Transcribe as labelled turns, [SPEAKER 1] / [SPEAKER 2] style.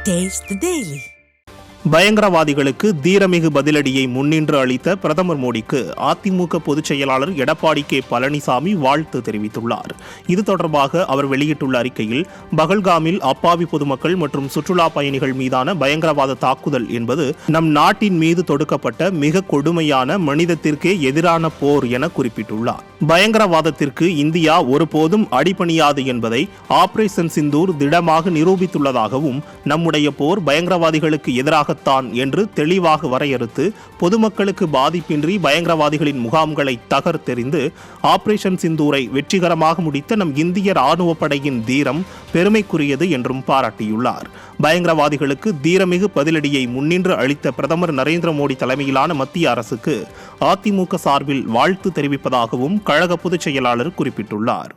[SPEAKER 1] Taste the Daily.
[SPEAKER 2] பயங்கரவாதிகளுக்கு தீரமிகு பதிலடியை முன்னின்று அளித்த பிரதமர் மோடிக்கு அதிமுக பொதுச் செயலாளர் எடப்பாடி கே பழனிசாமி வாழ்த்து தெரிவித்துள்ளார். இது தொடர்பாக அவர் வெளியிட்டுள்ள அறிக்கையில், பகல்காமில் அப்பாவி பொதுமக்கள் மற்றும் சுற்றுலா பயணிகள் மீதான பயங்கரவாத தாக்குதல் என்பது நம் நாட்டின் மீது தொடுக்கப்பட்ட மிக கொடுமையான மனிதத்திற்கே எதிரான போர் என குறிப்பிட்டுள்ளார். பயங்கரவாதத்திற்கு இந்தியா ஒருபோதும் அடிபணியாது என்பதை ஆபரேஷன் சிந்தூர் திடமாக நிரூபித்துள்ளதாகவும், நம்முடைய போர் பயங்கரவாதிகளுக்கு எதிராக என்று தெளிவாக வரையறுத்து பொதுமக்களுக்கு பாதிப்பின்றி பயங்கரவாதிகளின் முகாம்களை தகர்த்தெறிந்து ஆபரேஷன் சிந்தூரை வெற்றிகரமாக முடித்த நம் இந்திய ராணுவ படையின் தீரம் பெருமைக்குரியது என்றும் பாராட்டியுள்ளார். பயங்கரவாதிகளுக்கு தீரமிகு பதிலடியை முன்னின்று அளித்த பிரதமர் நரேந்திர மோடி தலைமையிலான மத்திய அரசுக்கு அதிமுக சார்பில் வாழ்த்து தெரிவிப்பதாகவும் கழக பொதுச் செயலாளர் குறிப்பிட்டுள்ளார்.